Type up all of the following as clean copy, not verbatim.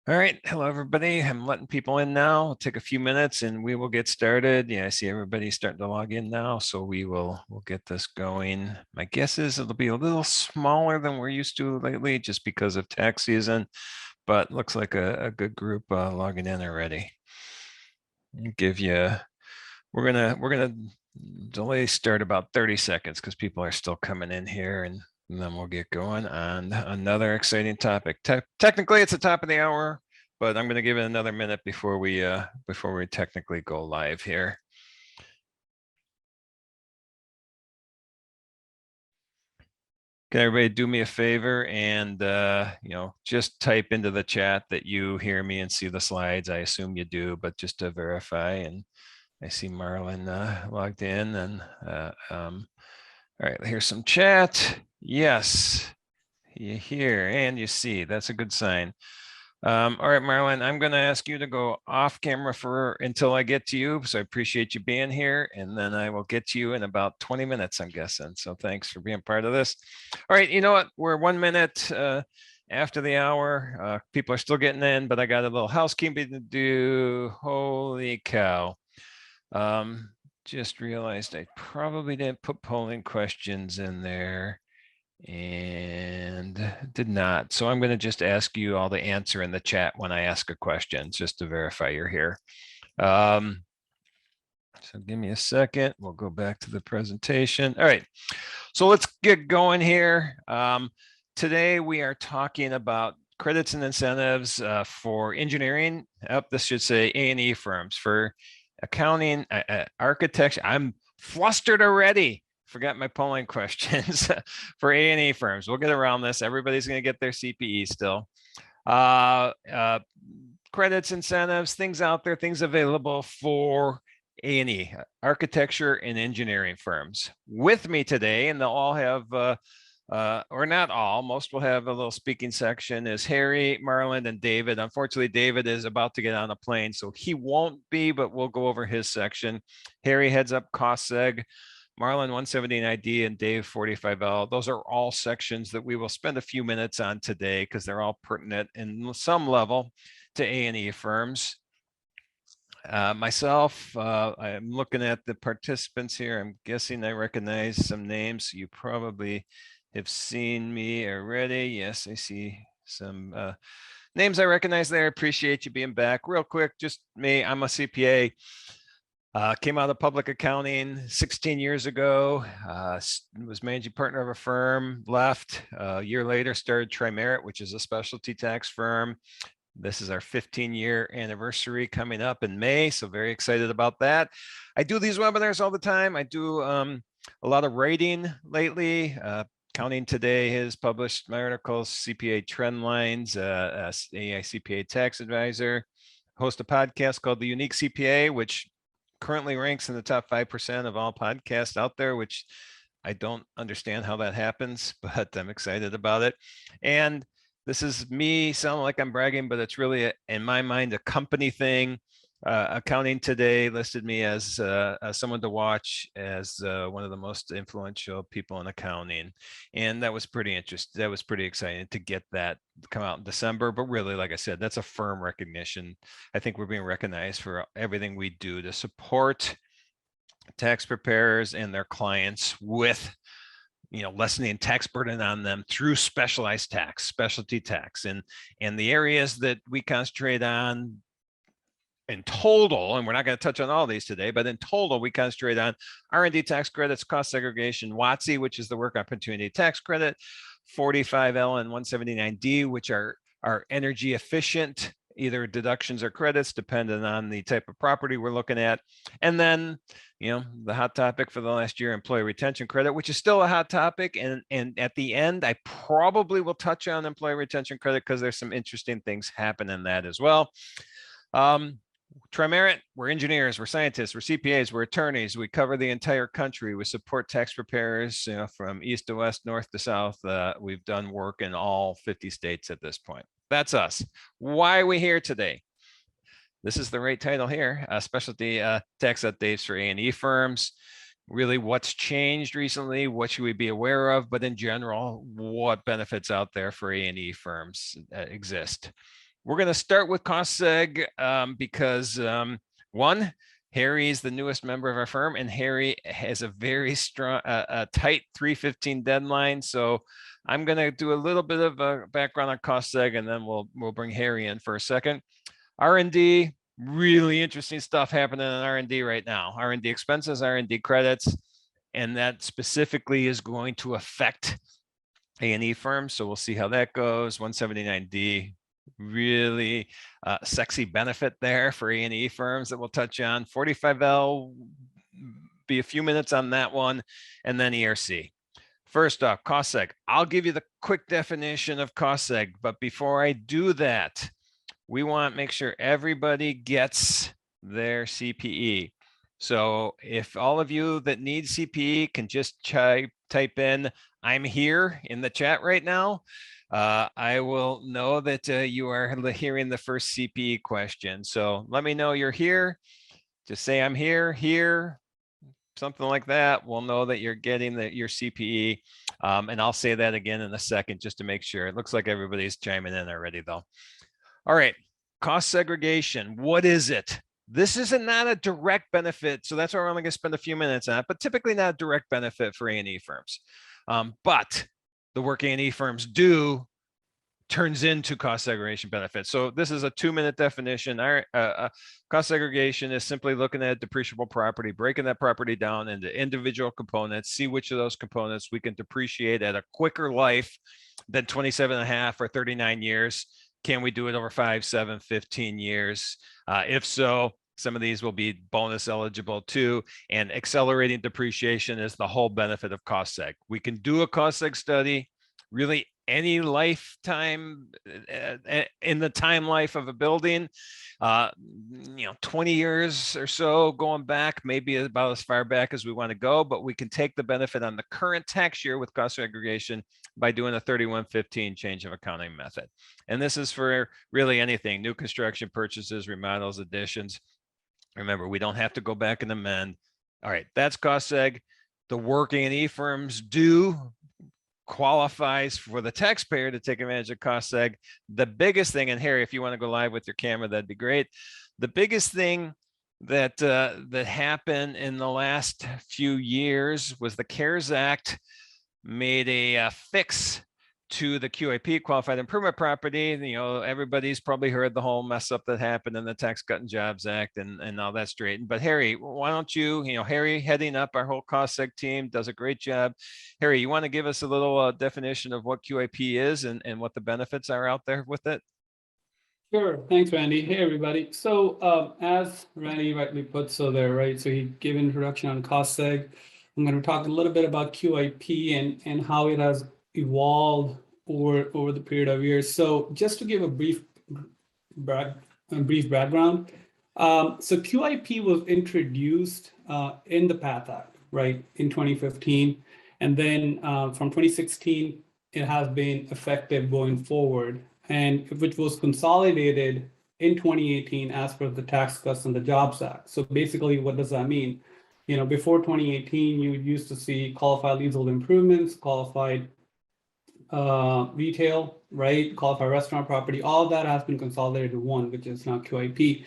All right, hello everybody. I'm letting people in now. It'll take a few minutes and we will get started. Yeah, I see everybody starting to log in now, so we'll get this going. My guess is it'll be a little smaller than we're used to lately, just because of tax season, but looks like a good group logging in already. Give you, we're gonna delay start about 30 seconds because people are still coming in here, and then we'll get going on another exciting topic. Technically, it's the top of the hour, but I'm going to give it another minute before we technically go live here. Can everybody do me a favor and just type into the chat that you hear me and see the slides? I assume you do, but just to verify. And I see Marlon logged in, and all right, here's some chat. Yes, you hear and you see. That's a good sign. All right, Marlon, I'm going to ask you to go off camera for until I get to you. So I appreciate you being here, and then I will get to you in about 20 minutes, I'm guessing. So thanks for being part of this. All right, you know what? We're 1 minute after the hour. People are still getting in, but I got a little housekeeping to do. Holy cow. Just realized I probably didn't put polling questions in there and did not. So I'm going to just ask you all to answer in the chat when I ask a question, just to verify you're here. So give me a second. We'll go back to the presentation. All right. So let's get going here. Today we are talking about credits and incentives for engineering. This should say A&E firms. For accounting, architecture. I'm flustered already. Forgot my polling questions for A&E firms. We'll get around this. Everybody's going to get their CPE still. Credits, incentives, things out there, things available for A&E, architecture and engineering firms. With me today, and they'll all have, or not all, most will have a little speaking section, is Harry, Marlon, and David. Unfortunately, David is about to get on a plane, so he won't be, but we'll go over his section. Harry heads up Cost Seg, Marlon 179D, and Dave 45L. Those are all sections that we will spend a few minutes on today because they're all pertinent in some level to A&E firms. Myself, I'm looking at the participants here. I'm guessing I recognize some names. You probably have seen me already. Yes, I see some names I recognize there. Appreciate you being back. Real quick, just me, I'm a CPA. Came out of public accounting 16 years ago, was managing partner of a firm, left. A year later, started Tri-Merit, which is a specialty tax firm. This is our 15-year anniversary coming up in May, so very excited about that. I do these webinars all the time. I do a lot of writing lately. Accounting Today has published my articles, CPA Trend Lines, AI CPA Tax Advisor. Host a podcast called the Unique CPA, which currently ranks in the top 5% of all podcasts out there, which I don't understand how that happens, but I'm excited about it. And this is me sounding like I'm bragging, but it's really, in my mind, a company thing. Accounting Today listed me as someone to watch as one of the most influential people in accounting. And that was pretty interesting. That was pretty exciting to get that come out in December. But really, like I said, that's a firm recognition. I think we're being recognized for everything we do to support tax preparers and their clients with lessening tax burden on them through specialized tax, specialty tax, and the areas that we concentrate on in total, and we're not going to touch on all these today, but in total, we concentrate on R&D tax credits, cost segregation, WOTC, which is the work opportunity tax credit, 45L and 179D, which are energy efficient, either deductions or credits, depending on the type of property we're looking at. And then, the hot topic for the last year, employee retention credit, which is still a hot topic. And at the end, I probably will touch on employee retention credit because there's some interesting things happen in that as well. Tri-Merit, we're engineers, we're scientists, we're CPAs, we're attorneys. We cover the entire country. We support tax preparers, from east to west, north to south. We've done work in all 50 states at this point. That's us. Why are we here today? This is the right title here, specialty tax updates for A&E firms. Really, what's changed recently? What should we be aware of? But in general, what benefits out there for A&E firms exist? We're going to start with cost seg because one, Harry is the newest member of our firm, and Harry has a very strong, tight 3:15 deadline. So I'm going to do a little bit of a background on cost seg, and then we'll bring Harry in for a second. R&D, really interesting stuff happening in R&D right now. R&D expenses, R&D credits, and that specifically is going to affect A&E firms. So we'll see how that goes. 179D, really sexy benefit there for A&E firms that we'll touch on. 45L, be a few minutes on that one, and then ERC. First off, cost seg. I'll give you the quick definition of cost seg, but before I do that, we want to make sure everybody gets their CPE. So if all of you that need CPE can just type in, I'm here in the chat right now, I will know that you are hearing the first CPE question. So let me know you're here. Just say I'm here, something like that. We'll know that you're getting your CPE. And I'll say that again in a second just to make sure. It looks like everybody's chiming in already though. All right, cost segregation, what is it? This is not a direct benefit, so that's why we're only going to spend a few minutes on it, but typically not a direct benefit for A&E firms. But the work A&E firms do turns into cost segregation benefits. So this is a 2-minute definition. Our cost segregation is simply looking at depreciable property, breaking that property down into individual components, see which of those components we can depreciate at a quicker life than 27.5 or 39 years. Can we do it over 5, 7, 15 years? If so, some of these will be bonus eligible too. And accelerating depreciation is the whole benefit of cost seg. We can do a cost seg study, really any lifetime in the time life of a building, 20 years or so going back, maybe about as far back as we want to go, but we can take the benefit on the current tax year with cost segregation by doing a 3115 change of accounting method. And this is for really anything, new construction, purchases, remodels, additions. Remember, we don't have to go back and amend. All right, that's cost seg. The work A&E firms do qualifies for the taxpayer to take advantage of cost seg. The biggest thing, and Harry, if you want to go live with your camera, that'd be great. The biggest thing that that happened in the last few years was the CARES Act made a fix to the QIP, qualified improvement property. Everybody's probably heard the whole mess up that happened in the Tax Cut and Jobs Act and all that straightened. But Harry, why don't you, Harry heading up our whole cost seg team does a great job. Harry, you want to give us a little definition of what QIP is and what the benefits are out there with it? Sure. Thanks, Randy. Hey, everybody. So as Randy rightly put so there, right? So he gave an introduction on cost seg. I'm going to talk a little bit about QIP and how it has evolved over the period of years. So just to give a brief background, so QIP was introduced in the PATH Act, right, in 2015, and then from 2016 it has been effective going forward, and which was consolidated in 2018 as per the Tax Cuts and the Jobs Act. So basically, what does that mean? Before 2018, you used to see qualified leasehold improvements, qualified retail, right? Qualified restaurant property, all of that has been consolidated to one, which is now QIP.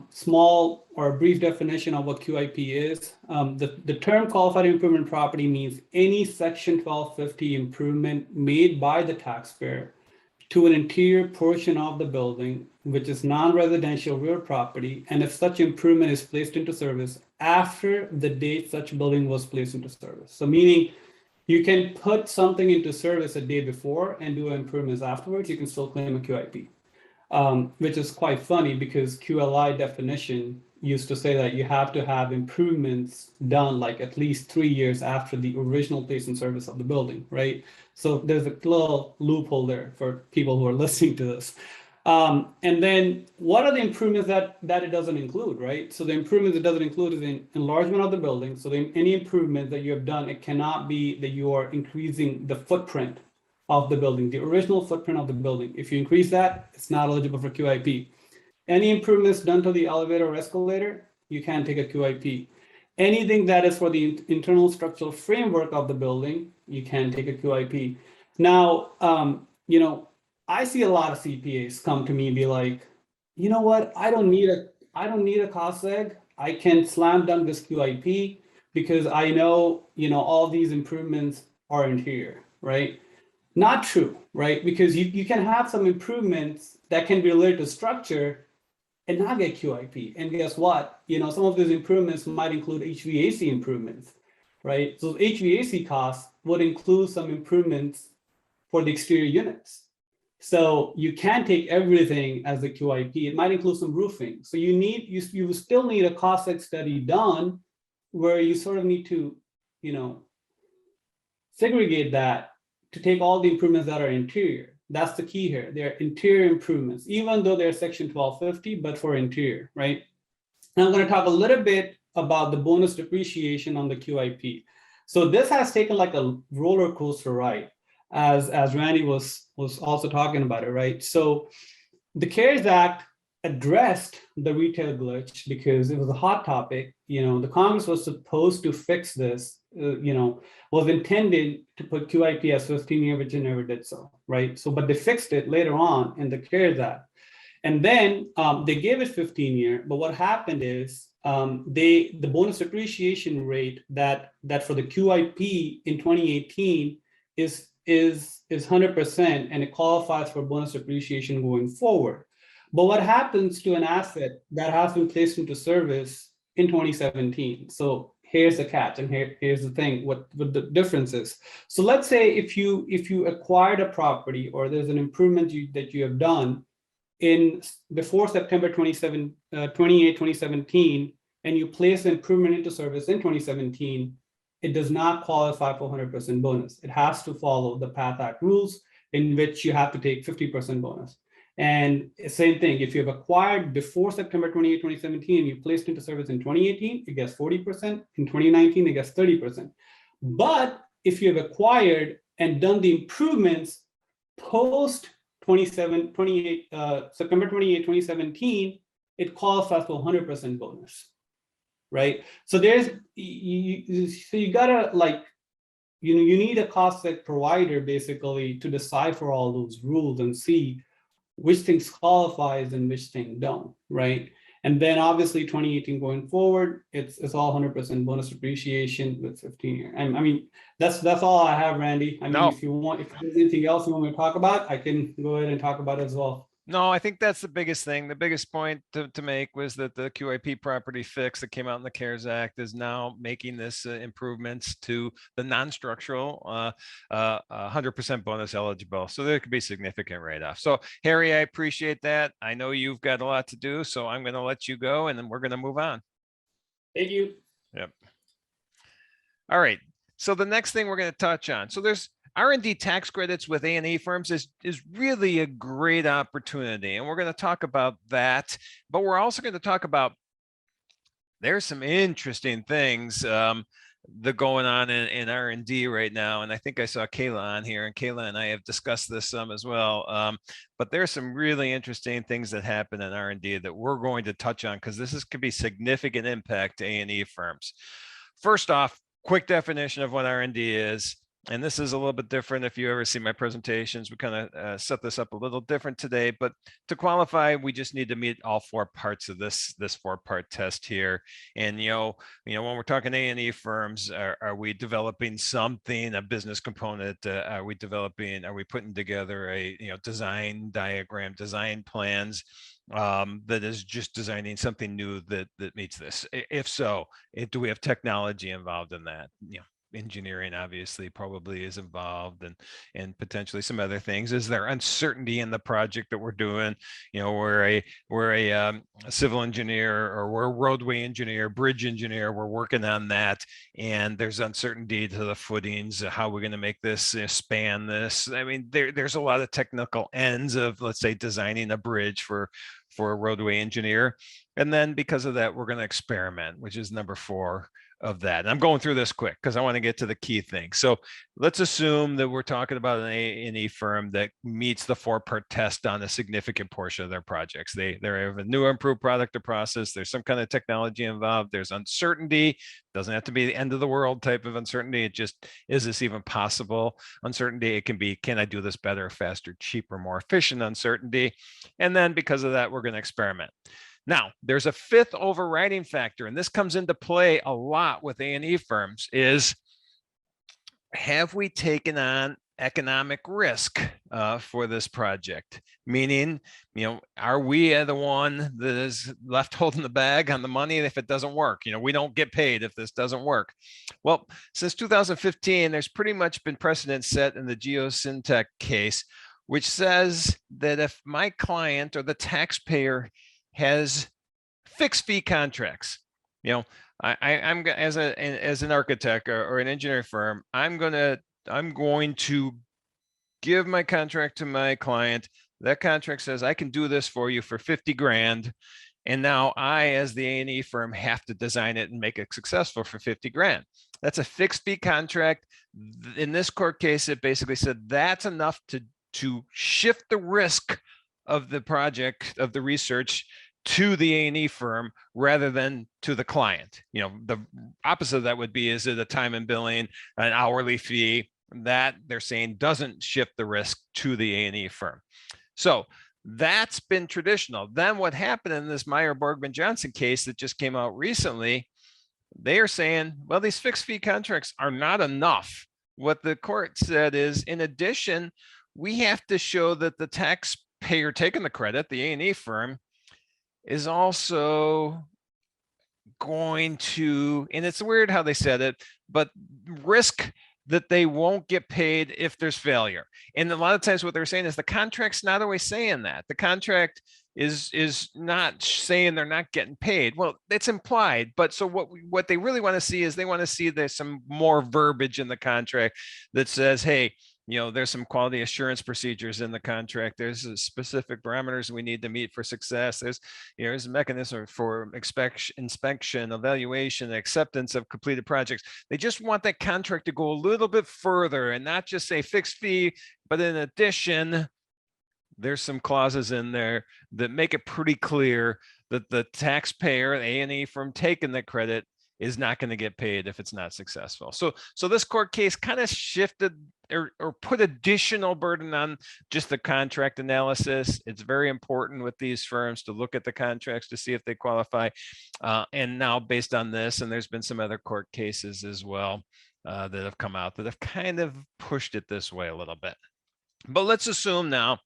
Small or brief definition of what QIP is. The term qualified improvement property means any Section 1250 improvement made by the taxpayer to an interior portion of the building, which is non-residential real property, and if such improvement is placed into service after the date such building was placed into service. So meaning, you can put something into service a day before and do improvements afterwards. You can still claim a QIP, which is quite funny because QLI definition used to say that you have to have improvements done like at least 3 years after the original place in service of the building, right? So there's a little loophole there for people who are listening to this. And then what are the improvements that it doesn't include, right? So the improvements it doesn't include is in enlargement of the building. So any improvement that you have done, it cannot be that you are increasing the footprint of the building, the original footprint of the building. If you increase that, it's not eligible for QIP. Any improvements done to the elevator or escalator, you can take a QIP. Anything that is for the internal structural framework of the building, you can take a QIP. Now, I see a lot of CPAs come to me and be like, you know what? I don't need a cost seg. I can slam dunk this QIP because I know, all these improvements are in here, right? Not true, right? Because you can have some improvements that can be related to structure and not get QIP. And guess what? Some of those improvements might include HVAC improvements, right? So HVAC costs would include some improvements for the exterior units. So you can't take everything as the QIP. It might include some roofing. So you still need a cost seg study done where you sort of need to, segregate that to take all the improvements that are interior. That's the key here. They're interior improvements, even though they're section 1250, but for interior, right? Now I'm going to talk a little bit about the bonus depreciation on the QIP. So this has taken like a roller coaster ride, as Randy was also talking about it, right? So the CARES Act addressed the retail glitch because it was a hot topic. The Congress was supposed to fix this, was intended to put QIP as 15-year, which it never did so, right? So, but they fixed it later on in the CARES Act. And then they gave it 15-year, but what happened is the bonus depreciation rate that for the QIP in 2018 is 100%, and it qualifies for bonus depreciation going forward. But what happens to an asset that has been placed into service in 2017? So here's the catch, and here's the thing, what the difference is. So let's say if you acquired a property, or there's an improvement that you have done before September 28, 2017, and you place the improvement into service in 2017, it does not qualify for 100% bonus. It has to follow the PATH Act rules, in which you have to take 50% bonus. And same thing, if you have acquired before September 28, 2017, and you placed into service in 2018, it gets 40%. In 2019, it gets 30%. But if you have acquired and done the improvements post September 28, 2017, it qualifies for 100% bonus, right? So you gotta you need a cost seg provider basically to decide for all those rules and see which things qualifies and which things don't, right? And then obviously 2018 going forward, it's all 100% bonus depreciation with 15-year. And I mean, that's all I have, Randy. I mean, if there's anything else you want me to talk about, I can go ahead and talk about it as well. No, I think that's the biggest thing. The biggest point to make was that the QIP property fix that came out in the CARES Act is now making this improvements to the non-structural 100% bonus eligible. So there could be significant write-off. So Harry, I appreciate that. I know you've got a lot to do, so I'm going to let you go, and then we're going to move on. Thank you. Yep. All right. So the next thing we're going to touch on. So there's R&D tax credits with A&E firms is really a great opportunity. And we're going to talk about that, but we're also going to talk about, there's some interesting things that going on in R&D right now. And I think I saw Kayla on here, and Kayla and I have discussed this some as well. But there's some really interesting things that happen in R&D that we're going to touch on, because this could be significant impact to A&E firms. First off, quick definition of what R&D is. And this is a little bit different. If you ever see my presentations, we kind of set this up a little different today, but to qualify, we just need to meet all four parts of this 4-part test here. And, when we're talking A&E firms, are we developing something, a business component? Are we putting together a, design diagram, design plans that is just designing something new that meets this? If so, do we have technology involved in that? Engineering obviously probably is involved, and potentially some other things. Is there uncertainty in the project that we're doing? We're a civil engineer, or we're a roadway engineer, bridge engineer. We're working on that, and there's uncertainty to the footings. How we're going to make this span this. I mean, there's a lot of technical ends of, let's say, designing a bridge for a roadway engineer. And then because of that, we're going to experiment, which is number 4. of that. And I'm going through this quick because I want to get to the key thing. So let's assume that we're talking about an A&E firm that meets the 4-part test on a significant portion of their projects. They have a new improved product or process. There's some kind of technology involved. There's uncertainty. Doesn't have to be the end of the world type of uncertainty. It just, is this even possible? Uncertainty. It can be, can I do this better, faster, cheaper, more efficient uncertainty? And then because of that, we're going to experiment. Now, there's a 5th overriding factor, and this comes into play a lot with A&E firms, is have we taken on economic risk for this project? Meaning, are we the one that is left holding the bag on the money if it doesn't work? We don't get paid if this doesn't work. Well, since 2015, there's pretty much been precedent set in the Geosyntec case, which says that if my client or the taxpayer has fixed fee contracts, I'm as an architect or an engineering firm, I'm going to give my contract to my client. That contract says I can do this for you for 50 grand. And now I, as the A&E firm, have to design it and make it successful for 50 grand. That's a fixed fee contract. In this court case, it basically said that's enough to shift the risk of the project, of the research, to the A&E firm rather than to the client. The opposite of that would be, is it a time and billing, an hourly fee? That they're saying doesn't shift the risk to the A&E firm. So that's been traditional. Then what happened in this Meyer Borgman Johnson case that just came out recently, they are saying, well, these fixed fee contracts are not enough. What the court said is, in addition, we have to show that the taxpayer taking the credit, the A&E firm, is also going to, and it's weird how they said it, but risk that they won't get paid if there's failure. And a lot of times what they're saying is the contract's not always saying that. The contract is not saying they're not getting paid. Well, it's implied, but so what they really want to see is they want to see there's some more verbiage in the contract that says, hey, there's some quality assurance procedures in the contract. There's specific parameters we need to meet for success. There's a mechanism for inspection, evaluation, acceptance of completed projects. They just want that contract to go a little bit further and not just say fixed fee, but in addition, there's some clauses in there that make it pretty clear that the taxpayer, A&E firm taking the credit, is not going to get paid if it's not successful. So this court case kind of shifted or put additional burden on just the contract analysis. It's very important with these firms to look at the contracts to see if they qualify. And now based on this, and there's been some other court cases as well that have come out that have kind of pushed it this way a little bit. But let's assume now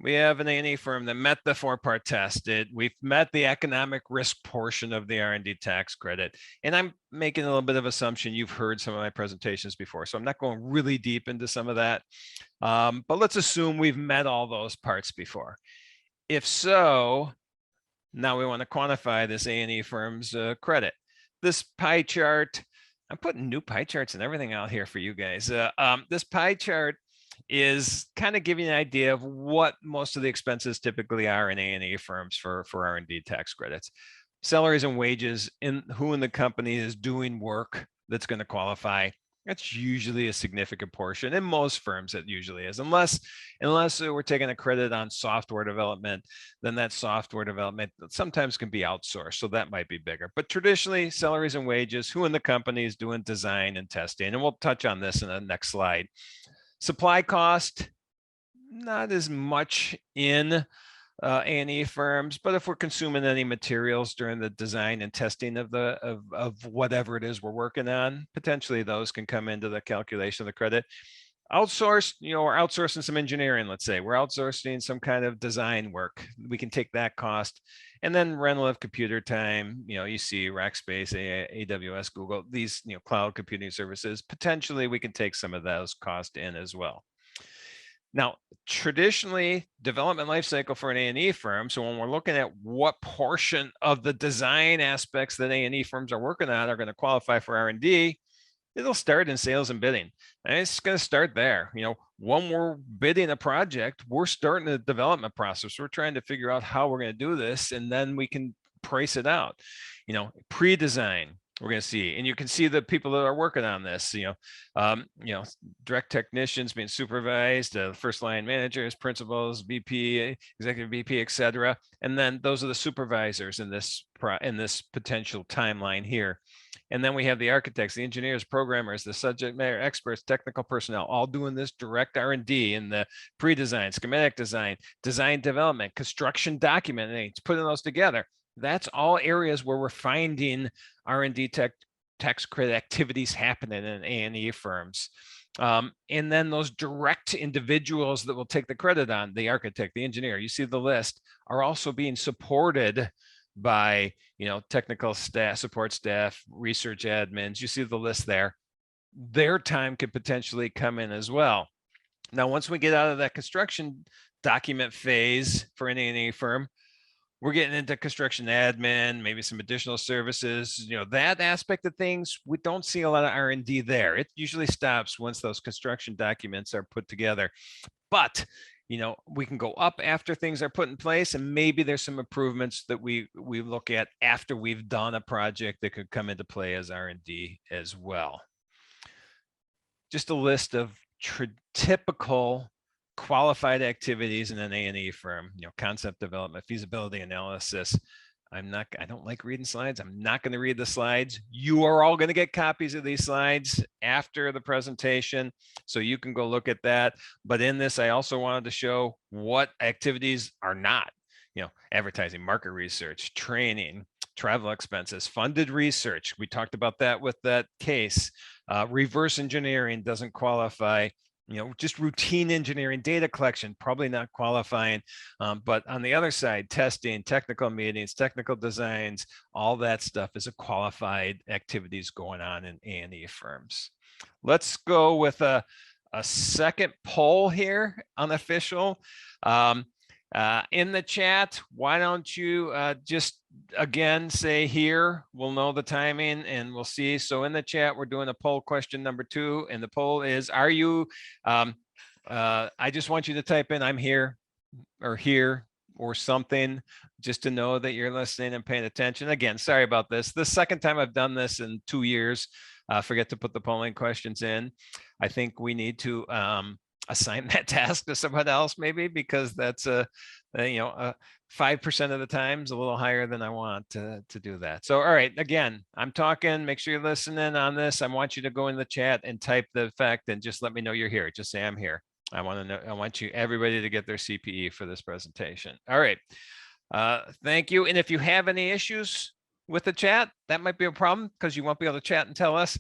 we have an A&E firm that met the 4-part test. We've met the economic risk portion of the R&D tax credit. And I'm making a little bit of assumption you've heard some of my presentations before, so I'm not going really deep into some of that. But let's assume we've met all those parts before. If so, now we want to quantify this A&E firm's credit. This pie chart, I'm putting new pie charts and everything out here for you guys. This pie chart is kind of giving you an idea of what most of the expenses typically are in A&E firms for R&D tax credits. Salaries and wages, who in the company is doing work that's going to qualify. That's usually a significant portion. In most firms, it usually is, unless we're taking a credit on software development, then that software development sometimes can be outsourced. So that might be bigger. But traditionally, salaries and wages, who in the company is doing design and testing. And we'll touch on this in the next slide. Supply cost, not as much in A&E firms, but if we're consuming any materials during the design and testing of whatever it is we're working on, potentially those can come into the calculation of the credit. Outsourced, we're outsourcing some engineering, let's say. We're outsourcing some kind of design work. We can take that cost. And then rental of computer time, you see Rackspace, AWS, Google, these cloud computing services. Potentially, we can take some of those costs in as well. Now, traditionally, development lifecycle for an A&E firm, so when we're looking at what portion of the design aspects that A&E firms are working on are going to qualify for R&D, it'll start in sales and bidding. And it's going to start there. When we're bidding a project, we're starting the development process. We're trying to figure out how we're going to do this, and then we can price it out. Pre-design, we're going to see, and you can see the people that are working on this, direct technicians being supervised, first line managers, principals, VP, executive VP, etc. And then those are the supervisors in this potential timeline here. And then we have the architects, the engineers, programmers, the subject matter experts, technical personnel, all doing this direct R&D in the pre-design, schematic design, design development, construction documenting, putting those together. That's all areas where we're finding R&D tax credit activities happening in A&E firms. And then those direct individuals that will take the credit on, the architect, the engineer, you see the list, are also being supported by, technical staff, support staff, research admins. You see the list there. Their time could potentially come in as well. Now, once we get out of that construction document phase for an A&E firm, we're getting into construction admin, maybe some additional services, that aspect of things. We don't see a lot of R&D there. It usually stops once those construction documents are put together. But, we can go up after things are put in place, and maybe there's some improvements that we look at after we've done a project that could come into play as R&D as well. Just a list of typical qualified activities in an A&E firm, concept development, feasibility analysis. I don't like reading slides. I'm not going to read the slides. You are all going to get copies of these slides after the presentation, so you can go look at that. But in this, I also wanted to show what activities are not, advertising, market research, training, travel expenses, funded research. We talked about that with that case. Reverse engineering doesn't qualify. Just routine engineering, data collection, probably not qualifying. But on the other side, testing, technical meetings, technical designs, all that stuff is a qualified activities going on in A&E firms. Let's go with a second poll here, unofficial. In the chat, why don't you just again say here, we'll know the timing and we'll see. So in the chat, we're doing a poll question number 2, and the poll is, are you, I just want you to type in, I'm here or something, just to know that you're listening and paying attention. Again, sorry about this. The second time I've done this in 2 years. Forget to put the polling questions in. I think we need to assign that task to someone else, maybe, because that's 5% of the times a little higher than I want to do that. So, all right, again, I'm talking, make sure you're listening on this. I want you to go in the chat and type the fact and just let me know you're here. Just say I'm here. I want to know, I want everybody to get their CPE for this presentation. All right. Thank you. And if you have any issues with the chat, that might be a problem because you won't be able to chat and tell us.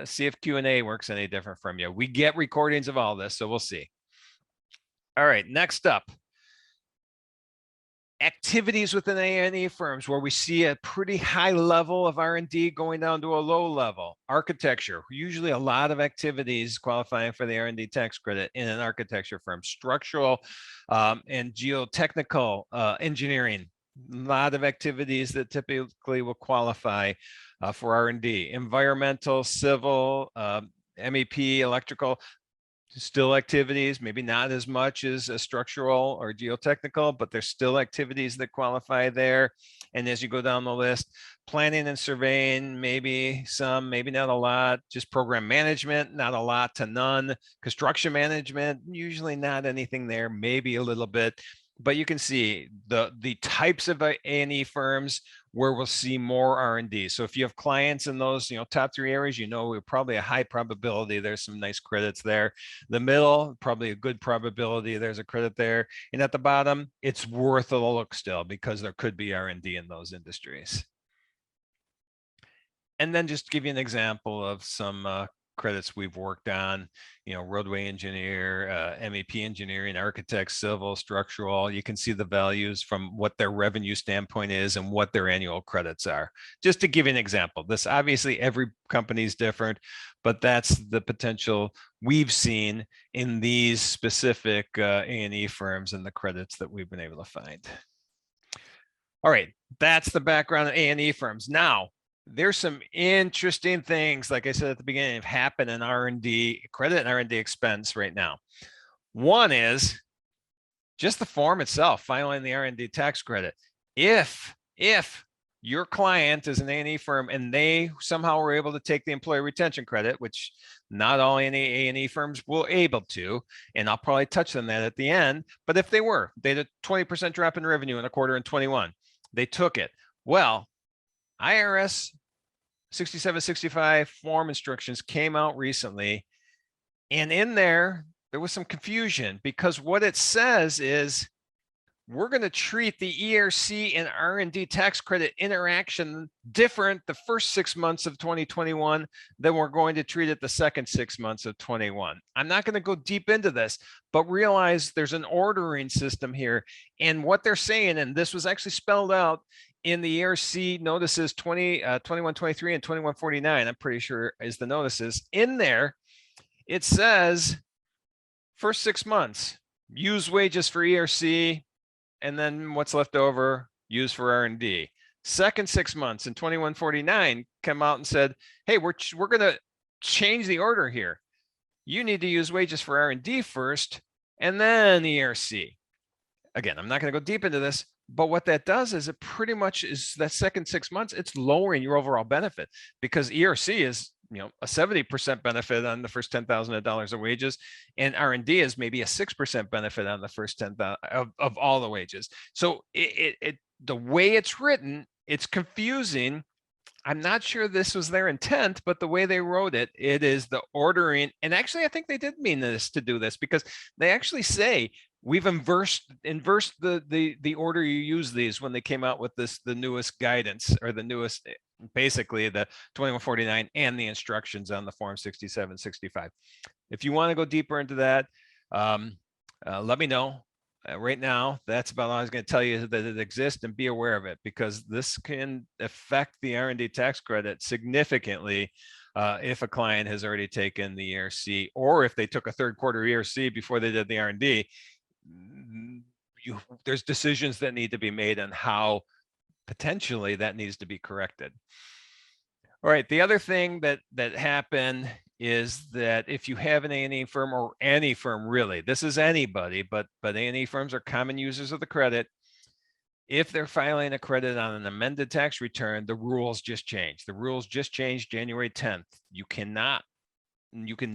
See if Q&A works any different from you. We get recordings of all this, so we'll see. All right, next up. Activities within A&E firms where we see a pretty high level of R&D going down to a low level. Architecture, usually a lot of activities qualifying for the R&D tax credit in an architecture firm. Structural and geotechnical engineering, a lot of activities that typically will qualify for R&D. Environmental, civil, MEP, electrical, still activities, maybe not as much as a structural or geotechnical, but there's still activities that qualify there. And as you go down the list, planning and surveying, maybe some, maybe not a lot. Just program management, not a lot to none. Construction management, usually not anything there, maybe a little bit. But you can see the types of A&E firms where we'll see more R&D. So if you have clients in those top 3 areas, we're probably a high probability there's some nice credits there. The middle, probably a good probability there's a credit there. And at the bottom, it's worth a look still because there could be R&D in those industries. And then just give you an example of some credits we've worked on, roadway engineer, MEP engineering, architect, civil, structural. You can see the values from what their revenue standpoint is and what their annual credits are. Just to give you an example, this obviously every company is different, but that's the potential we've seen in these specific A&E firms and the credits that we've been able to find. All right, that's the background of A&E firms. Now, there's some interesting things, like I said at the beginning, have happened in R&D credit and R&D expense right now. One is just the form itself, filing the R&D tax credit. If your client is an A&E firm and they somehow were able to take the employee retention credit, which not all any A&E firms will able to, and I'll probably touch on that at the end, but if they were, they had a 20% drop in revenue in a quarter in 21, they took it. Well, IRS 6765 form instructions came out recently, and in there was some confusion because what it says is we're going to treat the ERC and R&D tax credit interaction different the first 6 months of 2021 than we're going to treat it the second 6 months of 21. I'm not going to go deep into this, but realize there's an ordering system here. And what they're saying, and this was actually spelled out in the ERC notices 2123 and 2149, I'm pretty sure is the notices. In there, it says first 6 months, use wages for ERC, and then what's left over, use for R&D. Second 6 months in 2149 come out and said, hey, we're going to change the order here. You need to use wages for R&D first, and then ERC. Again, I'm not going to go deep into this, but what that does is it pretty much is that second 6 months, it's lowering your overall benefit because ERC is a 70% benefit on the first $10,000 of wages, and R&D is maybe a 6% benefit on the first 10,000 of all the wages. So the way it's written, it's confusing. I'm not sure this was their intent, but the way they wrote it, it is the ordering. And actually, I think they did mean this to do this because they actually say we've inversed the order you use these when they came out with the newest guidance, or the newest, basically the 2149 and the instructions on the form 6765. If you want to go deeper into that, let me know. Right now, that's about all I was going to tell you, that it exists, and be aware of it because this can affect the R&D tax credit significantly if a client has already taken the ERC, or if they took a third quarter ERC before they did the R&D. There's decisions that need to be made on how potentially that needs to be corrected. All right, the other thing that happened is that if you have an A&E firm, or any firm really, this is anybody, but A&E firms are common users of the credit. If they're filing a credit on an amended tax return, the rules just changed. The rules just changed January 10th. You can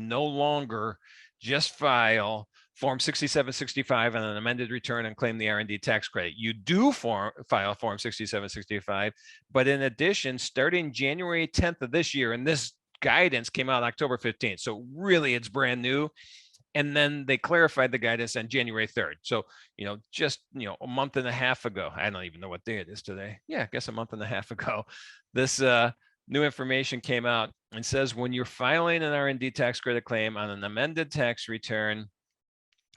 no longer just file Form 6765 on an amended return and claim the R&D tax credit. You do file Form 6765, but in addition, starting January 10th of this year, and this guidance came out October 15th, so really it's brand new. And then they clarified the guidance on January 3rd. So, just, a month and a half ago, I don't even know what day it is today. Yeah, I guess a month and a half ago, this new information came out and says when you're filing an R&D tax credit claim on an amended tax return,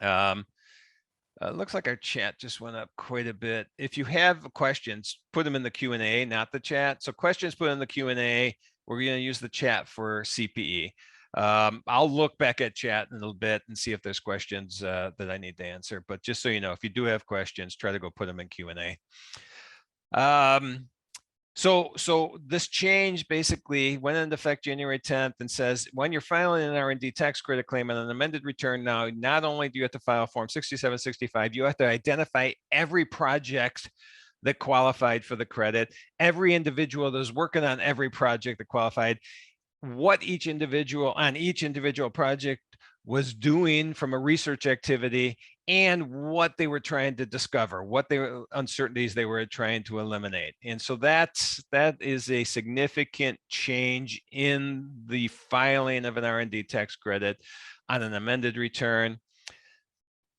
looks like our chat just went up quite a bit. If you have questions, put them in the Q&A, not the chat. So questions put in the Q&A. We're going to use the chat for CPE. I'll look back at chat in a little bit and see if there's questions that I need to answer. But just so you know, if you do have questions, try to go put them in Q&A. So this change basically went into effect January 10th and says when you're filing an R&D tax credit claim on an amended return now, not only do you have to file Form 6765, you have to identify every project that qualified for the credit, every individual that was working on every project that qualified, what each individual on each individual project was doing from a research activity, and what they were trying to discover, what uncertainties they were trying to eliminate. And so that is a significant change in the filing of an R&D tax credit on an amended return.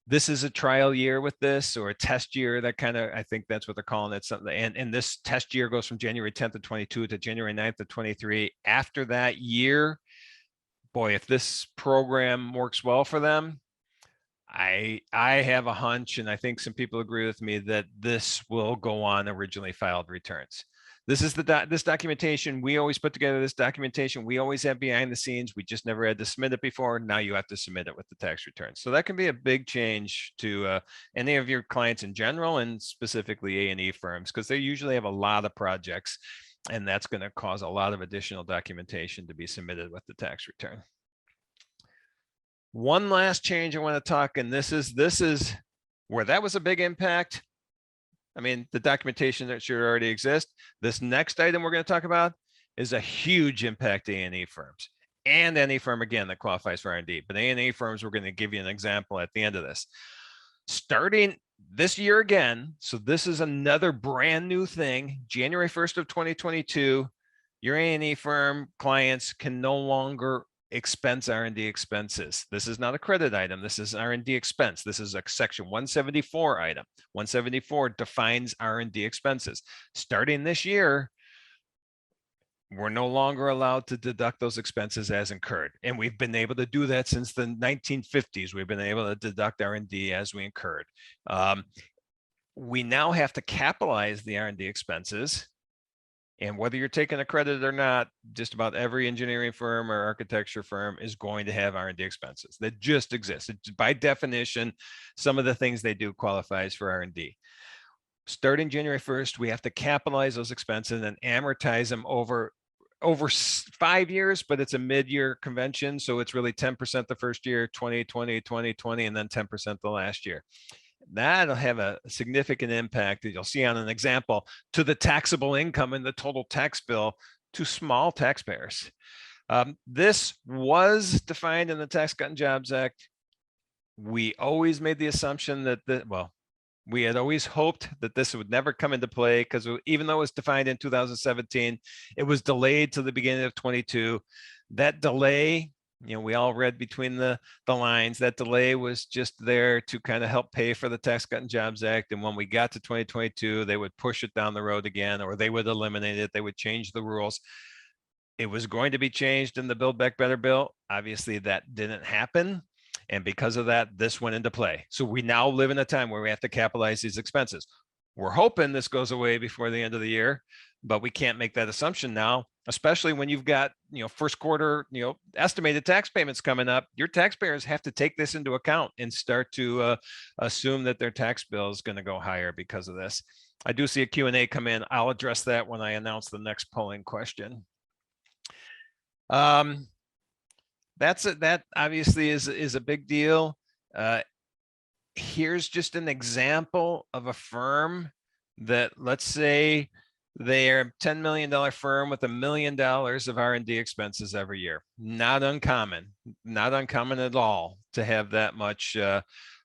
This is a trial year with this, or a test year, that kind of, I think that's what they're calling it. Something. And this test year goes from January 10th of 22 to January 9th of 23. After that year, boy, if this program works well for them, I have a hunch, and I think some people agree with me, that this will go on originally filed returns. This is this documentation. We always put together this documentation. We always have behind the scenes. We just never had to submit it before. Now you have to submit it with the tax return. So that can be a big change to any of your clients in general, and specifically A&E firms, because they usually have a lot of projects, and that's going to cause a lot of additional documentation to be submitted with the tax return. One last change I want to talk, and this is where that was a big impact. I mean, the documentation that should already exist. This next item we're going to talk about is a huge impact to A&E firms and any firm, again, that qualifies for R&D. But A&E firms, we're going to give you an example at the end of this. Starting this year again, so this is another brand new thing, January 1st of 2022, your A&E firm clients can no longer expense R&D expenses. This is not a credit item. This is R&D expense. This is a section 174 item. 174 defines R&D expenses. Starting this year, we're no longer allowed to deduct those expenses as incurred. And we've been able to do that since the 1950s. We've been able to deduct R&D as we incurred. We now have to capitalize the R&D expenses. And whether you're taking a credit or not, just about every engineering firm or architecture firm is going to have R&D expenses that just exist. It's, by definition, some of the things they do qualifies for R&D. Starting January 1st, we have to capitalize those expenses and amortize them over 5 years, but it's a mid-year convention. So it's really 10% the first year, 2020, 2020, and then 10% the last year. That'll have a significant impact that you'll see on an example to the taxable income and the total tax bill to small taxpayers. This was defined in the Tax Cut and Jobs Act. We always made the assumption that we had always hoped that this would never come into play because even though it was defined in 2017, it was delayed to the beginning of 22. That delay, we all read between the lines, that delay was just there to kind of help pay for the Tax Cut and Jobs Act. And when we got to 2022, they would push it down the road again, or they would eliminate it. They would change the rules. It was going to be changed in the Build Back Better bill. Obviously, that didn't happen. And because of that, this went into play. So we now live in a time where we have to capitalize these expenses. We're hoping this goes away before the end of the year, but we can't make that assumption now, especially when you've got, first quarter, estimated tax payments coming up. Your taxpayers have to take this into account and start to assume that their tax bill is going to go higher because of this. I do see a Q&A come in. I'll address that when I announce the next polling question. That obviously is a big deal. Here's just an example of a firm that, let's say they're a $10 million firm with $1 million of R&D expenses every year. Not uncommon at all to have that much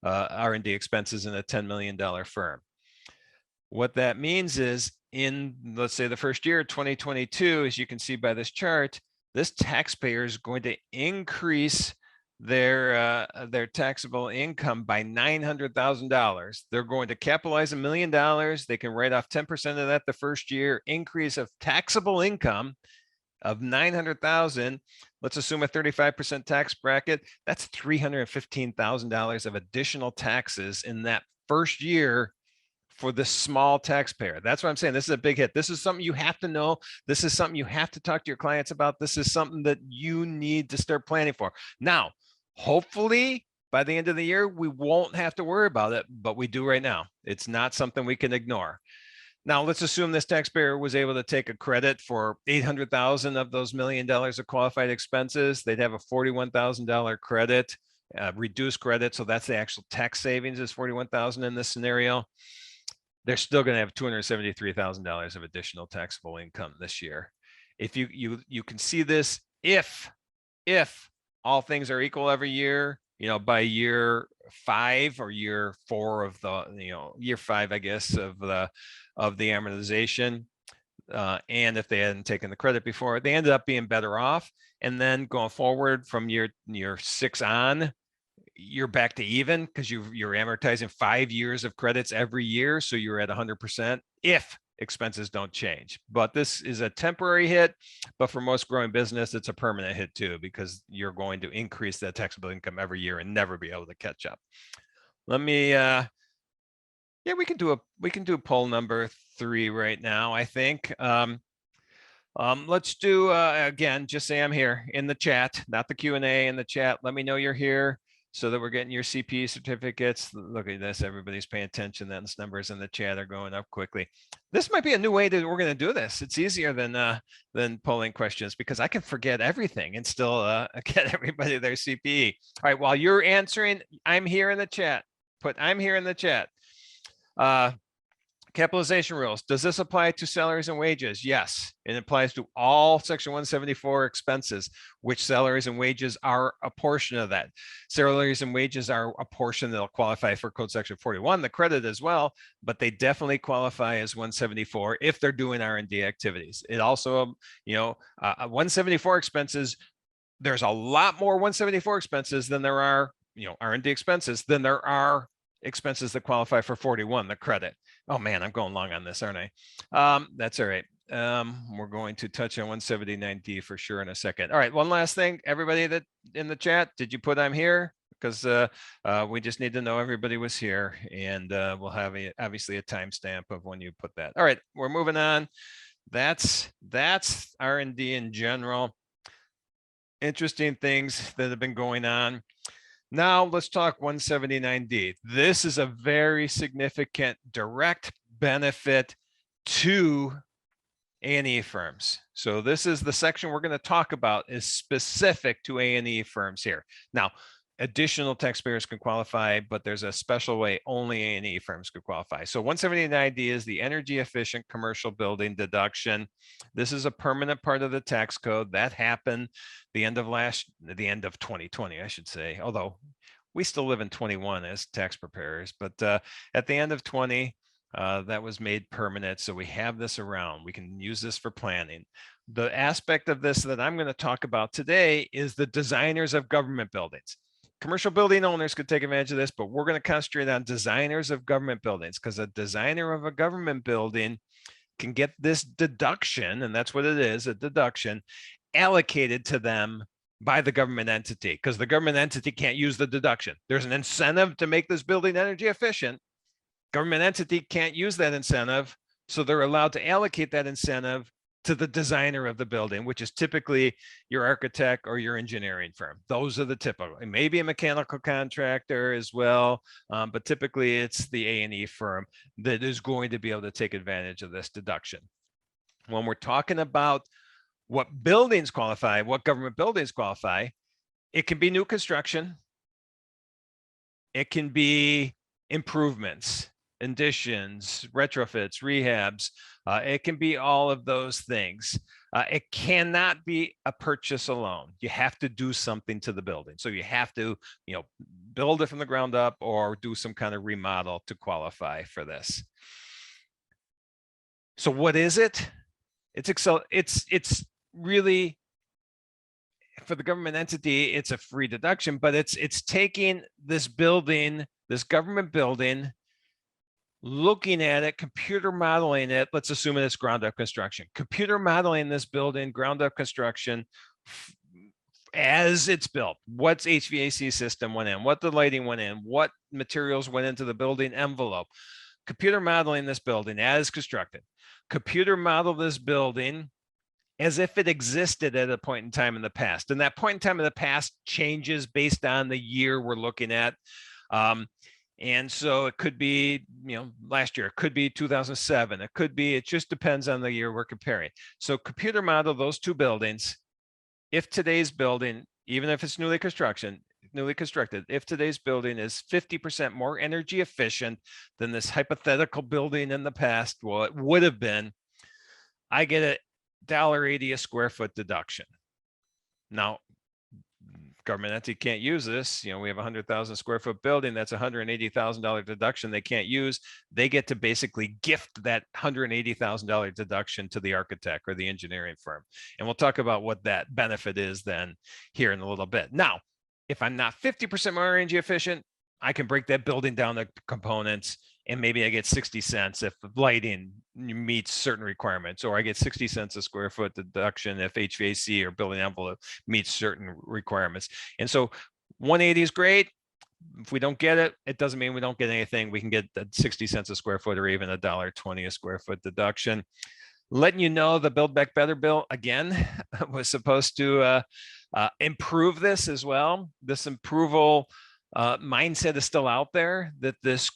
R&D expenses in a $10 million firm. What that means is in, let's say, the first year, 2022, as you can see by this chart, this taxpayer is going to increase their taxable income by $900,000. They're going to capitalize $1 million. They can write off 10% of that the first year. Increase of taxable income of $900,000. Let's assume a 35% tax bracket. That's $315,000 of additional taxes in that first year for the small taxpayer. That's what I'm saying. This is a big hit. This is something you have to know. This is something you have to talk to your clients about. This is something that you need to start planning for. Now, hopefully by the end of the year, we won't have to worry about it, but we do right now. It's not something we can ignore. Now, let's assume this taxpayer was able to take a credit for $800,000 of those $1 million of qualified expenses. They'd have a $41,000 credit, reduced credit. So that's the actual tax savings is $41,000 in this scenario. They're still going to have $273,000 of additional taxable income this year. If you can see this, if all things are equal every year, by year 5 or year 4 of the, year 5, I guess, of the amortization, and if they hadn't taken the credit before, they ended up being better off. And then going forward from year 6 on, you're back to even because you're amortizing 5 years of credits every year. So you're at 100% if expenses don't change. But this is a temporary hit, but for most growing business, it's a permanent hit too, because you're going to increase that taxable income every year and never be able to catch up. Let me, yeah, we can do poll number 3 right now, I think. Let's do, again, just say I'm here in the chat, not the Q&A, in the chat. Let me know you're here so that we're getting your CPA certificates. Look at this, everybody's paying attention. Those numbers in the chat are going up quickly. This might be a new way that we're going to do this. It's easier than polling questions because I can forget everything and still get everybody their CPA. All right, while you're answering, I'm here in the chat. Put I'm here in the chat. Capitalization rules. Does this apply to salaries and wages? Yes, it applies to all Section 174 expenses, which salaries and wages are a portion of that. Salaries and wages are a portion that'll qualify for Code Section 41, the credit as well, but they definitely qualify as 174 if they're doing R&D activities. It also, 174 expenses, there's a lot more 174 expenses than there are, R&D expenses than there are expenses that qualify for 41, the credit. Oh man, I'm going long on this, aren't I? That's all right. We're going to touch on 179D for sure in a second. All right, one last thing, everybody that in the chat, did you put I'm here? Because we just need to know everybody was here, and we'll have obviously a timestamp of when you put that. All right, we're moving on. That's R&D in general. Interesting things that have been going on. Now let's talk 179D. This is a very significant direct benefit to A&E firms. So this is the section we're going to talk about is specific to A&E firms here. Now, additional taxpayers can qualify, but there's a special way only A&E firms could qualify. So 179D is the energy efficient commercial building deduction. This is a permanent part of the tax code that happened the end of 2020, I should say, although we still live in 21 as tax preparers, but at the end of 20, that was made permanent. So we have this around. We can use this for planning. The aspect of this that I'm going to talk about today is the designers of government buildings. Commercial building owners could take advantage of this, but we're going to concentrate on designers of government buildings because a designer of a government building can get this deduction, and that's what it is, a deduction, allocated to them by the government entity because the government entity can't use the deduction. There's an incentive to make this building energy efficient. Government entity can't use that incentive, so they're allowed to allocate that incentive to the designer of the building, which is typically your architect or your engineering firm. Those are the typical. It may be a mechanical contractor as well, but typically it's the A&E firm that is going to be able to take advantage of this deduction. When we're talking about what buildings qualify, what government buildings qualify, it can be new construction. It can be improvements, additions, retrofits, rehabs. It can be all of those things. It cannot be a purchase alone. You have to do something to the building. So you have to, build it from the ground up or do some kind of remodel to qualify for this. So what is it? It's really, for the government entity, it's a free deduction, but it's taking this building, this government building, looking at it, computer modeling it. Let's assume it's ground up construction. Computer modeling this building, ground up construction, as it's built. What's HVAC system went in? What the lighting went in? What materials went into the building envelope? Computer modeling this building as constructed. Computer model this building as if it existed at a point in time in the past. And that point in time in the past changes based on the year we're looking at. And so it could be, last year, it could be 2007. It could be, it just depends on the year we're comparing. So computer model those two buildings. If today's building, even if it's newly constructed, if today's building is 50% more energy efficient than this hypothetical building in the past, well, it would have been, I get a $1.80 a square foot deduction. Now, government entity can't use this. We have a 100,000 square foot building. That's $180,000 deduction they can't use. They get to basically gift that $180,000 deduction to the architect or the engineering firm. And we'll talk about what that benefit is then here in a little bit. Now, if I'm not 50% more energy efficient, I can break that building down to components, and maybe I get 60 cents if lighting meets certain requirements, or I get 60 cents a square foot deduction if HVAC or building envelope meets certain requirements. And so 180 is great. If we don't get it, it doesn't mean we don't get anything. We can get the 60 cents a square foot or even $1.20 a square foot deduction. Letting you know, the Build Back Better bill, again, was supposed to improve this as well. This approval mindset is still out there that this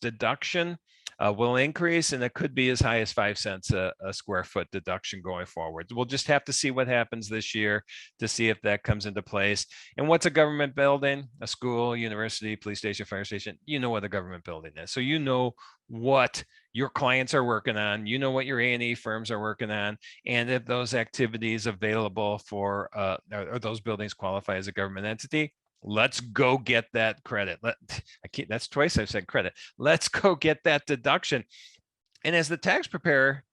deduction will increase, and it could be as high as 5 cents a square foot deduction going forward. We'll just have to see what happens this year to see if that comes into place. And what's a government building? A school, university, police station, fire station. You know what a government building is. So you know what your clients are working on, you know what your A&E firms are working on, and if those activities available for, or those buildings qualify as a government entity, let's go get that credit. That's twice I've said credit. Let's go get that deduction. And as the tax preparer,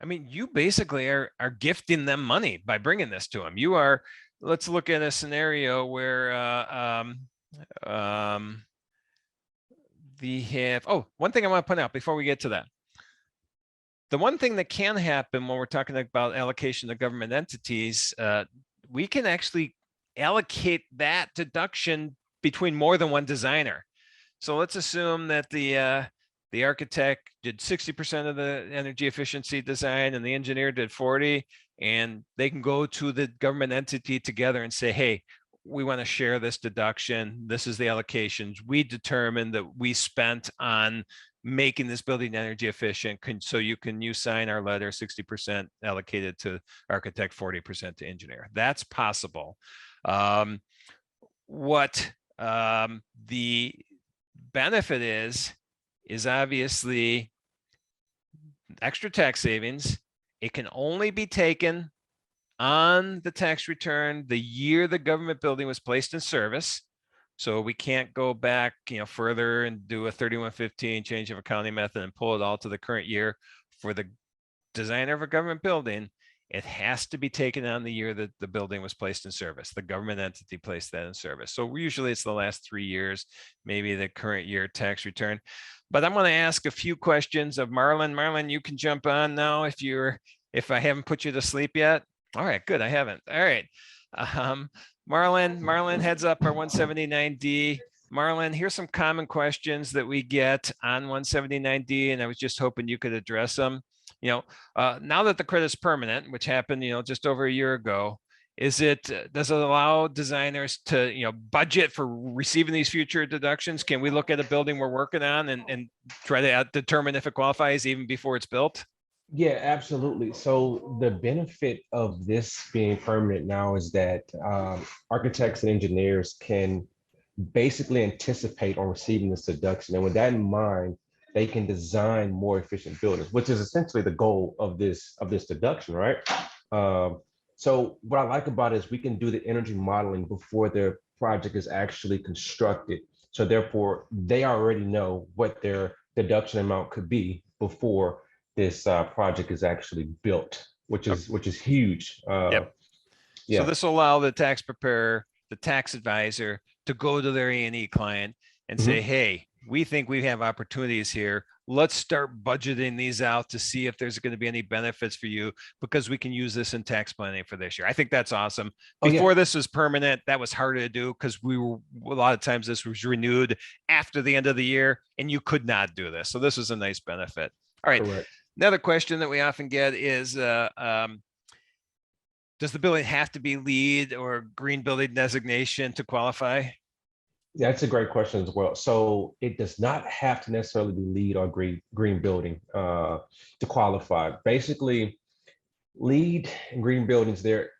I mean, you basically are gifting them money by bringing this to them. You are, let's look at a scenario where one thing I want to point out before we get to that. The one thing that can happen when we're talking about allocation to government entities, we can actually allocate that deduction between more than one designer. So let's assume that the architect did 60% of the energy efficiency design and the engineer did 40, and they can go to the government entity together and say, hey, we want to share this deduction. This is the allocations. We determined that we spent on making this building energy efficient. So you sign our letter, 60% allocated to architect, 40% to engineer. That's possible. What the benefit is obviously extra tax savings. It can only be taken on the tax return the year the government building was placed in service. So we can't go back, further and do a 3115 change of accounting method and pull it all to the current year. For the designer of a government building, it has to be taken on the year that the building was placed in service. The government entity placed that in service. So usually it's the last 3 years, maybe the current year tax return. But I'm going to ask a few questions of Marlon. Marlon, you can jump on now if I haven't put you to sleep yet. All right, good. I haven't. All right. Marlon heads up our 179D. Marlon, here's some common questions that we get on 179D, and I was just hoping you could address them. Now that the credit's permanent, which happened, just over a year ago, does it allow designers to, budget for receiving these future deductions? Can we look at a building we're working on and try to determine if it qualifies even before it's built? Yeah, absolutely. So the benefit of this being permanent now is that architects and engineers can basically anticipate on receiving this deduction. And with that in mind, they can design more efficient buildings, which is essentially the goal of this deduction, right? So what I like about it is we can do the energy modeling before the project is actually constructed. So therefore, they already know what their deduction amount could be before this project is actually built, which is huge. Yep. Yeah. So this will allow the tax preparer, the tax advisor, to go to their A&E client and say, hey, we think we have opportunities here. Let's start budgeting these out to see if there's going to be any benefits for you, because we can use this in tax planning for this year. I think that's awesome. Before this was permanent, that was harder to do because a lot of times this was renewed after the end of the year and you could not do this. So this was a nice benefit. All right. Correct. Another question that we often get is, does the building have to be LEED or green building designation to qualify? That's a great question as well. So it does not have to necessarily be LEED or green building to qualify. Basically, LEED and green buildings, they're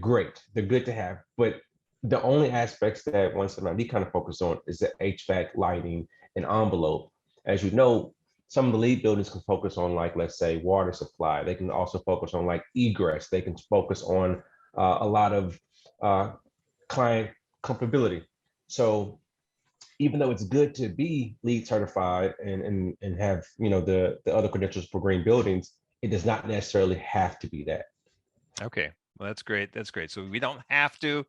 great. They're good to have, but the only aspects that 179D kind of focus on is the HVAC, lighting, and envelope. As you know, some of the LEED buildings can focus on, like, let's say, water supply. They can also focus on like egress. They can focus on a lot of client comfortability. So even though it's good to be LEED certified and have the other credentials for green buildings, it does not necessarily have to be that. Okay, well, that's great. That's great. So we don't have to,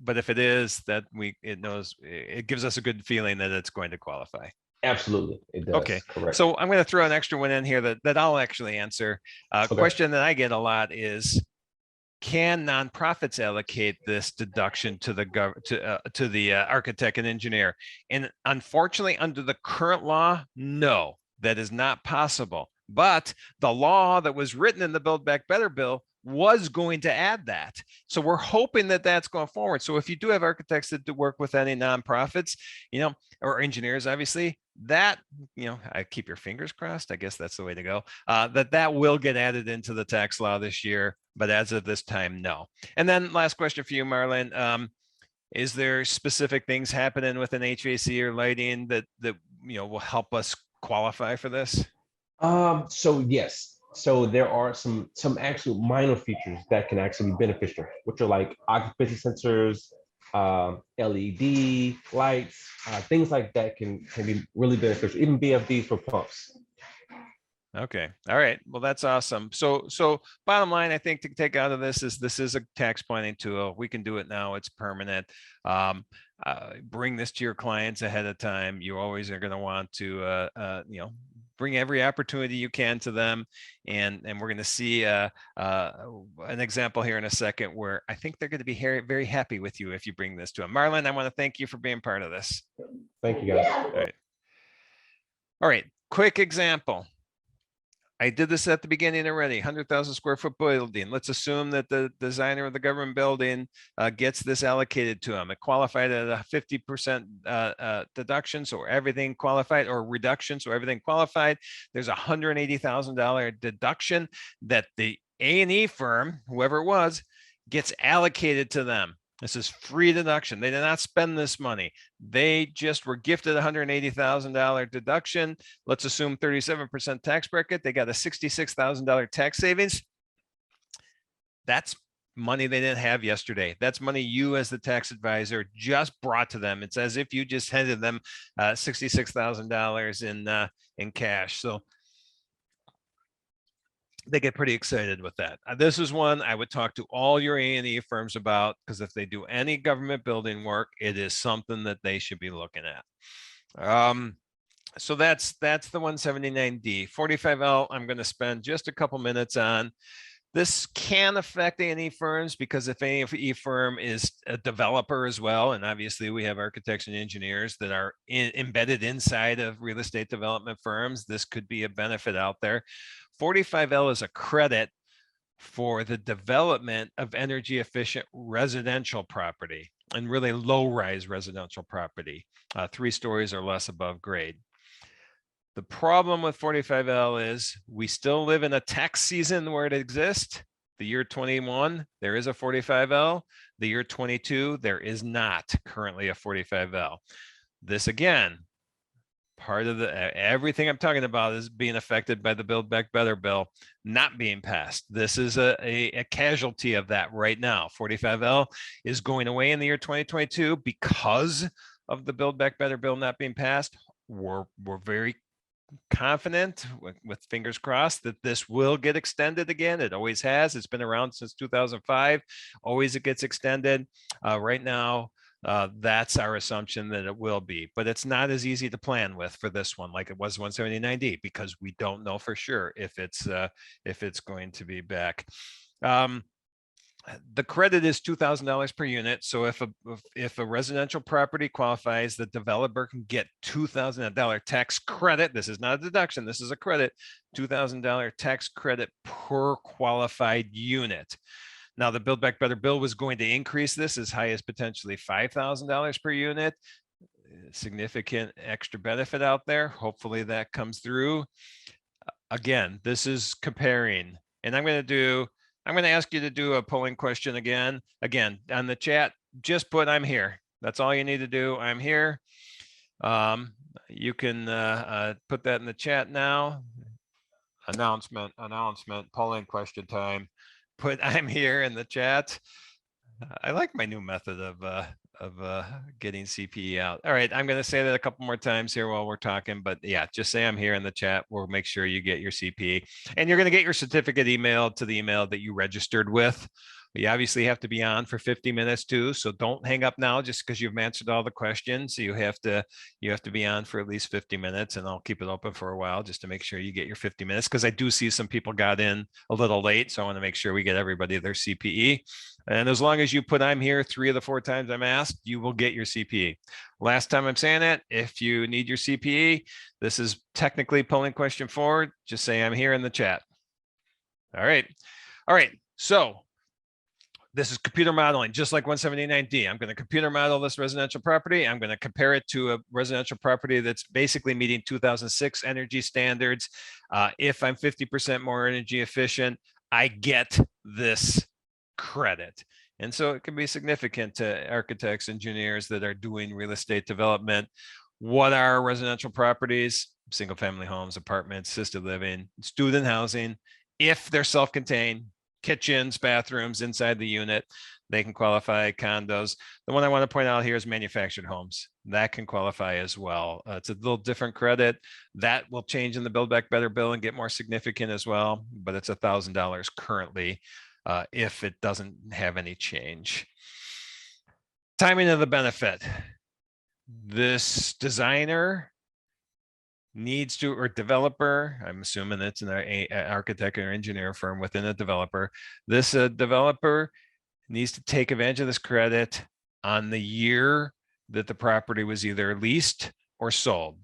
but if it is, it gives us a good feeling that it's going to qualify. Absolutely, it does. Okay, correct. So I'm going to throw an extra one in here that I'll actually answer. Question that I get a lot is, can nonprofits allocate this deduction to the architect and engineer? And unfortunately, under the current law, no, that is not possible. But the law that was written in the Build Back Better bill was going to add that. So we're hoping that that's going forward. So if you do have architects that do work with any nonprofits, or engineers, obviously, that, I keep your fingers crossed. I guess that's the way to go. That will get added into the tax law this year, but as of this time, no. And then last question for you, Marlon. Is there specific things happening with an HVAC or lighting that will help us qualify for this? So yes. So there are some actual minor features that can actually be beneficial, which are like occupancy sensors, LED lights, things like that can be really beneficial. Even BFDs for pumps. Okay. All right. Well, that's awesome. So bottom line, I think to take out of this is a tax planning tool. We can do it now. It's permanent. Bring this to your clients ahead of time. You always are going to want to, bring every opportunity you can to them. And we're going to see an example here in a second where I think they're going to be very happy with you if you bring this to them. Marlon, I want to thank you for being part of this. Thank you, guys. All right. Quick example. I did this at the beginning already, 100,000 square foot building. Let's assume that the designer of the government building gets this allocated to them. It qualified at a 50% deduction, so everything qualified, or reduction, so everything qualified. There's a $180,000 deduction that the A&E firm, whoever it was, gets allocated to them. This is free deduction. They did not spend this money. They just were gifted a $180,000 deduction. Let's assume 37% tax bracket. They got a $66,000 tax savings. That's money they didn't have yesterday. That's money you as the tax advisor just brought to them. It's as if you just handed them $66,000 in cash. So they get pretty excited with that. This is one I would talk to all your A&E firms about, because if they do any government building work, it is something that they should be looking at. So that's the 179D. 45L, I'm going to spend just a couple minutes on. This can affect A&E firms, because if A&E firm is a developer as well, and obviously we have architects and engineers that are embedded inside of real estate development firms, this could be a benefit out there. 45L is a credit for the development of energy efficient residential property, and really low-rise residential property, 3 stories or less above grade. The problem with 45L is we still live in a tax season where it exists. The year 21, there is a 45L. The year 22, there is not currently a 45L. This again, part of everything I'm talking about is being affected by the Build Back Better bill not being passed. This is a casualty of that right now. 45L is going away in the year 2022 because of the Build Back Better bill not being passed. We're very confident, with fingers crossed, that this will get extended again. It always has. It's been around since 2005. Always it gets extended. Right now, that's our assumption that it will be, but it's not as easy to plan with for this one like it was 179D, because we don't know for sure if it's going to be back. The credit is $2,000 per unit. So if a residential property qualifies, the developer can get $2,000 tax credit. This is not a deduction. This is a credit, $2,000 tax credit per qualified unit. Now, the Build Back Better bill was going to increase this as high as potentially $5,000 per unit. Significant extra benefit out there. Hopefully that comes through. Again, this is comparing, and I'm going to ask you to do a polling question again on the chat. Just put "I'm here." That's all you need to do. I'm here. You can put that in the chat now. Announcement, polling question time. Put "I'm here" in the chat. I like my new method of getting CPE out. All right, I'm going to say that a couple more times here while we're talking, but yeah, just say "I'm here" in the chat. We'll make sure you get your CPE, and you're going to get your certificate emailed to the email that you registered with. You obviously have to be on for 50 minutes too, so don't hang up now just because you've answered all the questions. You have to be on for at least 50 minutes, and I'll keep it open for a while just to make sure you get your 50 minutes, because I do see some people got in a little late, so I want to make sure we get everybody their CPE. And as long as you put "I'm here" 3 of the 4 times I'm asked, you will get your CPE. Last time I'm saying it, if you need your CPE, this is technically polling question 4. Just say "I'm here" in the chat. All right. So this is computer modeling, just like 179D. I'm going to computer model this residential property. I'm going to compare it to a residential property that's basically meeting 2006 energy standards. If I'm 50% more energy efficient, I get this credit. And so it can be significant to architects, engineers that are doing real estate development. What are residential properties? Single family homes, apartments, assisted living, student housing. If they're self-contained, kitchens, bathrooms inside the unit, they can qualify. Condos. The one I want to point out here is manufactured homes. That can qualify as well. It's a little different credit. That will change in the Build Back Better bill and get more significant as well, but it's $1,000 currently if it doesn't have any change. Timing of the benefit. This designer needs to, or developer, I'm assuming it's an architect or engineer firm within a developer. This developer needs to take advantage of this credit on the year that the property was either leased or sold.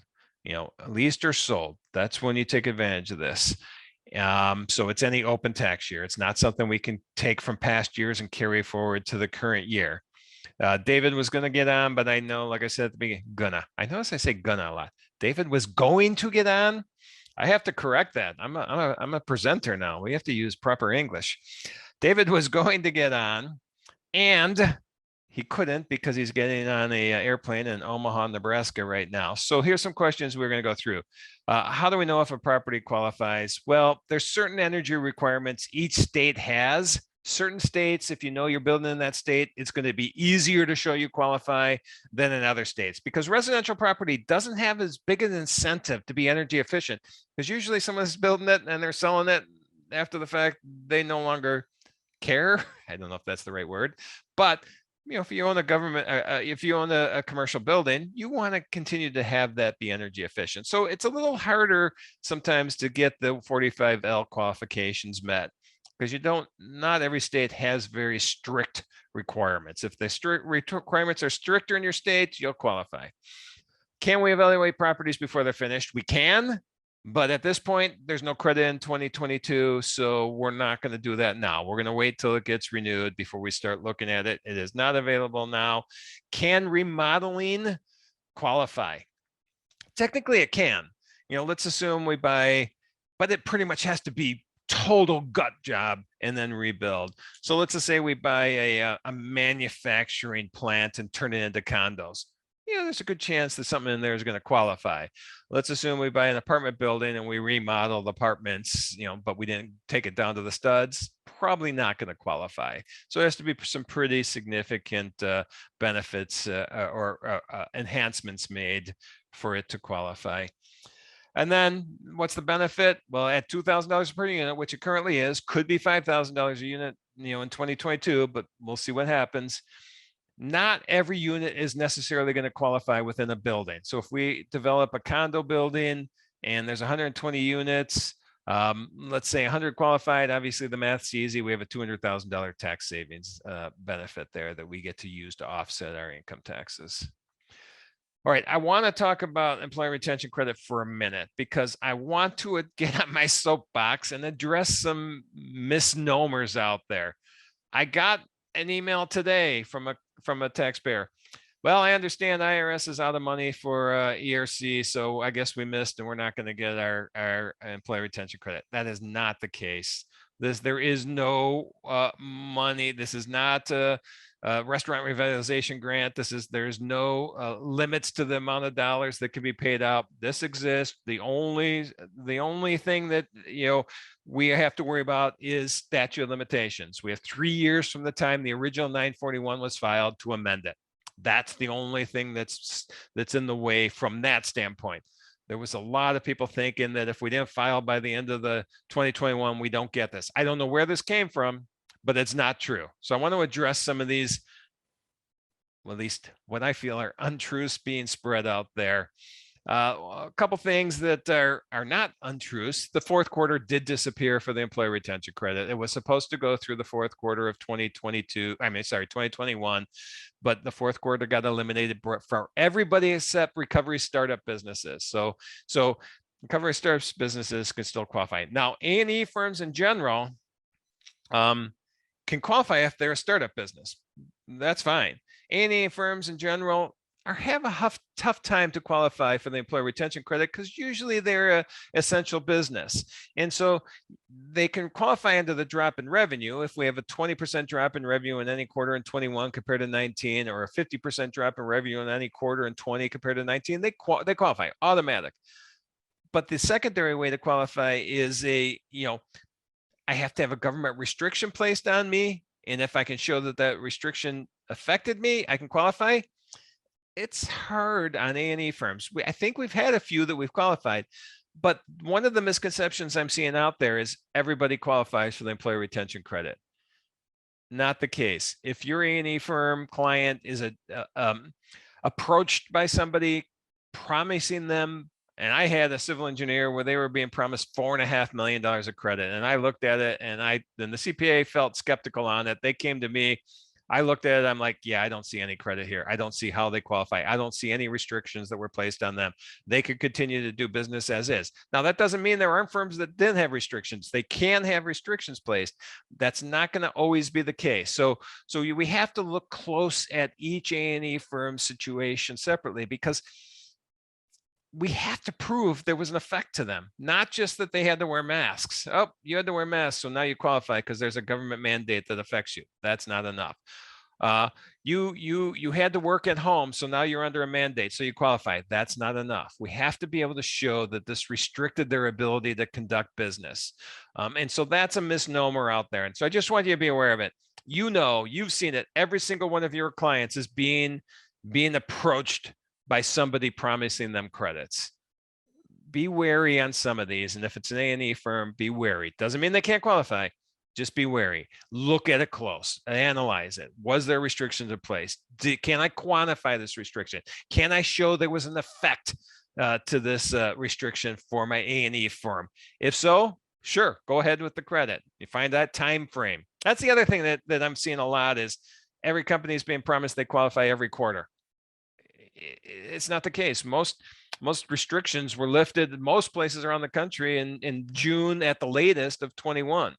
You know, leased or sold. That's when you take advantage of this. So it's any open tax year. It's not something we can take from past years and carry forward to the current year. David was going to get on, but I know, like I said at the beginning, I notice I say gonna a lot. David was going to get on. I have to correct that. I'm a presenter now. We have to use proper English. David was going to get on, and he couldn't because he's getting on a airplane in Omaha, Nebraska right now. So here's some questions we're going to go through. How do we know if a property qualifies? Well, there's certain energy requirements each state has. Certain states, if you know you're building in that state, it's going to be easier to show you qualify than in other states, because residential property doesn't have as big an incentive to be energy efficient, because usually someone's building it and they're selling it after the fact. They no longer care. I don't know if that's the right word, but you know, if you own a government, if you own a commercial building, you want to continue to have that be energy efficient. So it's a little harder sometimes to get the 45L qualifications met, because not every state has very strict requirements. If the strict requirements are stricter in your state, you'll qualify. Can we evaluate properties before they're finished? We can, but at this point, there's no credit in 2022, so we're not going to do that now. We're going to wait till it gets renewed before we start looking at it. It is not available now. Can remodeling qualify? Technically, it can. You know, let's assume we buy, but it pretty much has to be total gut job and then rebuild. So let's just say we buy a manufacturing plant and turn it into condos. You know, there's a good chance that something in there is going to qualify. Let's assume we buy an apartment building and we remodel the apartments, you know, but we didn't take it down to the studs. Probably not going to qualify. So it has to be some pretty significant benefits or enhancements made for it to qualify. And then what's the benefit? Well, at $2,000 per unit, which it currently is, could be $5,000 a unit, you know, in 2022, but we'll see what happens. Not every unit is necessarily going to qualify within a building. So if we develop a condo building and there's 120 units, let's say 100 qualified, obviously the math's easy. We have a $200,000 tax savings benefit there that we get to use to offset our income taxes. All right, I want to talk about employee retention credit for a minute, because I want to get on my soapbox and address some misnomers out there. I got an email today from a taxpayer. Well, I understand IRS is out of money for ERC, so I guess we missed and we're not going to get our employee retention credit. That is not the case. There is no money. This is not a restaurant revitalization grant. There's no limits to the amount of dollars that can be paid out. This exists. The only thing that, you know, we have to worry about is statute of limitations. We have 3 years from the time the original 941 was filed to amend it. That's the only thing that's in the way from that standpoint. There was a lot of people thinking that if we didn't file by the end of the 2021, we don't get this. I don't know where this came from, but it's not true. So I want to address some of these, well, at least what I feel are untruths being spread out there. A couple things that are not untruths. The fourth quarter did disappear for the employee retention credit. It was supposed to go through the fourth quarter of 2021, but the fourth quarter got eliminated for everybody except recovery startup businesses. So recovery startup businesses can still qualify. Now, A&E firms in general, can qualify if they're a startup business. That's fine. A&E firms in general have a tough time to qualify for the employee retention credit because usually they're an essential business. And so they can qualify under the drop in revenue. If we have a 20% drop in revenue in any quarter in 21 compared to 19, or a 50% drop in revenue in any quarter in 20 compared to 19, they qualify automatic. But the secondary way to qualify is I have to have a government restriction placed on me. And if I can show that that restriction affected me, I can qualify. It's hard on A&E firms. I think we've had a few that we've qualified, but one of the misconceptions I'm seeing out there is everybody qualifies for the employee retention credit. Not the case. If your A&E firm client is approached by somebody promising them, and I had a civil engineer where they were being promised $4.5 million of credit, and I looked at it, and then the CPA felt skeptical on it. They came to me. I looked at it. I'm like, yeah, I don't see any credit here. I don't see how they qualify. I don't see any restrictions that were placed on them. They could continue to do business as is. Now, that doesn't mean there aren't firms that didn't have restrictions. They can have restrictions placed. That's not going to always be the case. So we have to look close at each A&E firm situation separately, because we have to prove there was an effect to them, not just that they had to wear masks. Oh, you had to wear masks, so now you qualify because there's a government mandate that affects you. That's not enough. You had to work at home, so now you're under a mandate, so you qualify. That's not enough. We have to be able to show that this restricted their ability to conduct business. And so that's a misnomer out there. And so I just want you to be aware of it. You've seen it. Every single one of your clients is being approached by somebody promising them credits. Be wary on some of these. And if it's an A&E firm, be wary. Doesn't mean they can't qualify. Just be wary. Look at it close. Analyze it. Was there restrictions in place? Can I quantify this restriction? Can I show there was an effect to this restriction for my A&E firm? If so, sure, go ahead with the credit. You find that time frame. That's the other thing that I'm seeing a lot is every company is being promised they qualify every quarter. It's not the case. Most restrictions were lifted in most places around the country in June at the latest of 21.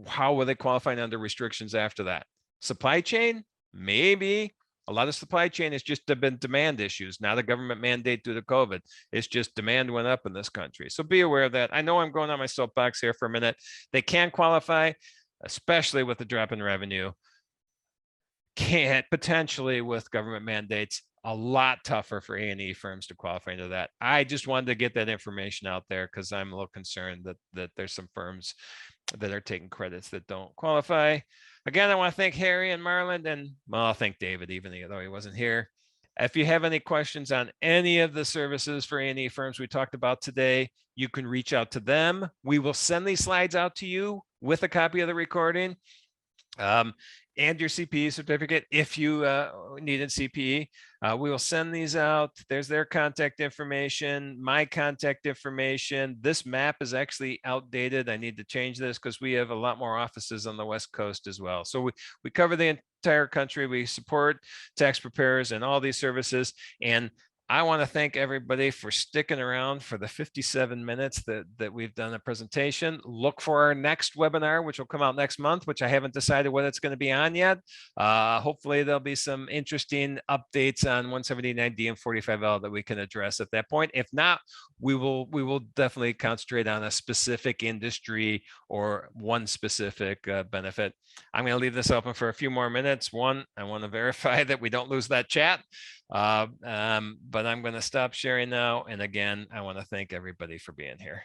How were they qualifying under restrictions after that? Supply chain, maybe. A lot of supply chain has just been demand issues, not a government mandate due to COVID. It's just demand went up in this country. So be aware of that. I know I'm going on my soapbox here for a minute. They can qualify, especially with the drop in revenue. Can't potentially with government mandates, a lot tougher for A&E firms to qualify into that. I just wanted to get that information out there because I'm a little concerned that there's some firms that are taking credits that don't qualify. Again, I want to thank Harry and Marlon, and well, I'll thank David, even though he wasn't here. If you have any questions on any of the services for A&E firms we talked about today, you can reach out to them. We will send these slides out to you with a copy of the recording. And your CPE certificate if you needed CPE. We will send these out. There's their contact information, my contact information. This map is actually outdated. I need to change this because we have a lot more offices on the West Coast as well. So we cover the entire country. We support tax preparers and all these services. And I want to thank everybody for sticking around for the 57 minutes that we've done a presentation. Look for our next webinar, which will come out next month, which I haven't decided what it's going to be on yet. Hopefully there'll be some interesting updates on 179D and 45L that we can address at that point. If not, we will definitely concentrate on a specific industry or one specific benefit. I'm going to leave this open for a few more minutes. One, I want to verify that we don't lose that chat. But I'm going to stop sharing now. And again, I want to thank everybody for being here.